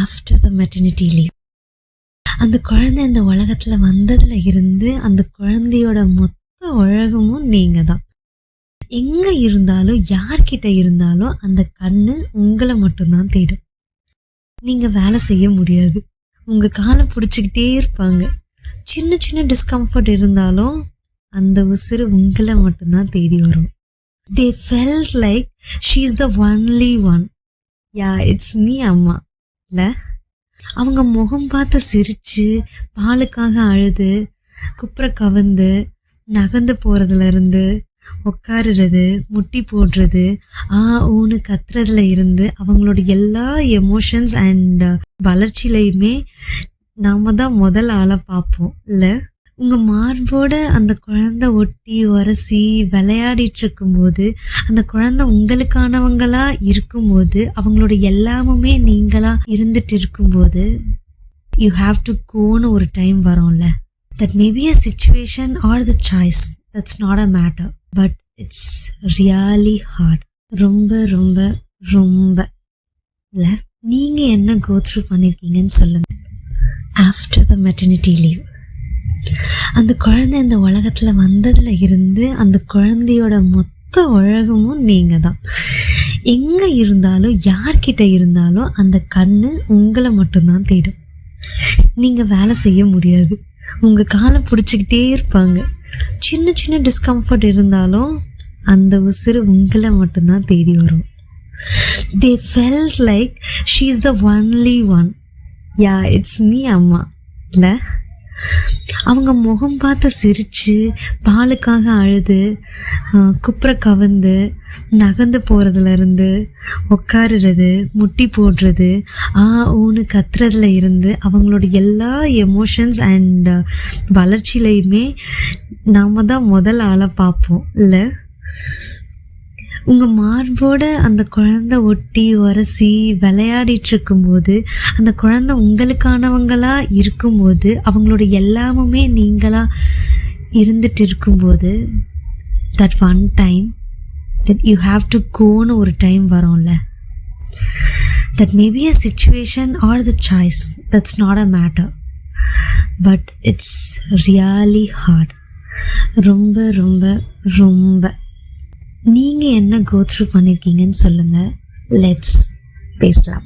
After the maternity leave. அந்த குழந்தை இந்த உலகத்துல வந்ததுல இருந்து அந்த குழந்தையோட மொத்த உலகமும் நீங்க தான். எங்க இருந்தாலும் யார்கிட்ட இருந்தாலும் அந்த கண்ணு உங்களை மட்டும்தான் தேடும். நீங்க வேலை செய்ய முடியாது, உங்க காலை பிடிச்சிக்கிட்டே இருப்பாங்க. சின்ன சின்ன டிஸ்கம்ஃபர்ட் இருந்தாலும் அந்த உசுறு உங்களை மட்டும்தான் தேடி வரும். They felt like she's the only one. Yeah, it's me அம்மா இல்ல. அவங்க முகம் பார்த்து சிரிச்சு, பாலுக்காக அழுது, குப்புற கவந்து, நகர்ந்து போறதுல இருந்து, உட்காருறது, முட்டி போடுறது, ஊன்னு கத்துறதுல இருந்து அவங்களோட எல்லா எமோஷன்ஸ் அண்ட் வளர்ச்சியிலையுமே நாம தான் முதல் ஆளை பார்ப்போம் இல்ல. உங்க மார்போட அந்த குழந்தை ஒட்டி உரசி விளையாடிட்டு இருக்கும்போது, அந்த குழந்தை உங்களுக்கானவங்களா இருக்கும்போது, அவங்களோட எல்லாமுமே நீங்களா இருந்துட்டு இருக்கும்போது, யூ ஹாவ் டு கோன்னு ஒரு டைம் வரும்ல. That maybe a situation or the choice, that's not a matter, but it's really hard. ரொம்ப ரொம்ப ரொம்ப இல்ல. நீங்க என்ன கோ த்ரூ பண்ணிருக்கீங்கன்னு சொல்லுங்க. After the maternity leave. அந்த குழந்தை இந்த உலகத்துல வந்ததுல இருந்து அந்த குழந்தையோட மொத்த உலகமும் நீங்க தான். எங்க இருந்தாலும் யார்கிட்ட இருந்தாலும் அந்த கண்ணு உங்களை மட்டும்தான் தேடும். நீங்க வேலை செய்ய முடியாது, உங்க காலை பிடிச்சிக்கிட்டே இருப்பாங்க. சின்ன சின்ன டிஸ்கம்ஃபர்ட் இருந்தாலும் அந்த உசுறு உங்களை மட்டும்தான் தேடி வரும். They felt like she's the only one. Yeah, it's me அம்மா இல்ல. அவங்க முகம் பார்த்து சிரிச்சு, பாலுக்காக அழுது, குப்புற கவந்து, நகர்ந்து போறதுல இருந்து, உட்காருறது, முட்டி போடுறது, ஊன்னு கத்துறதுல இருந்து அவங்களோட எல்லா எமோஷன்ஸ் அண்ட் வளர்ச்சியிலையுமே நாம தான் முதல் ஆளை பார்ப்போம் இல்ல. உங்க மார்போட அந்த குழந்தை ஒட்டி உரசி விளையாடிட்டு இருக்கும்போது, அந்த குழந்தை உங்களுக்கானவங்களா இருக்கும்போது, அவங்களோட எல்லாமுமே நீங்களா இருந்துட்டு இருக்கும்போது, that one time that you have to கோன்னு ஒரு டைம் வரும்ல. That maybe a situation or the choice, that's not a matter, but it's really hard. ரொம்ப ரொம்ப ரொம்ப. நீங்க என்ன கோ த்ரூ பண்ணிருக்கீங்கன்னு சொல்லுங்க. லெட்ஸ் பேசலாம்.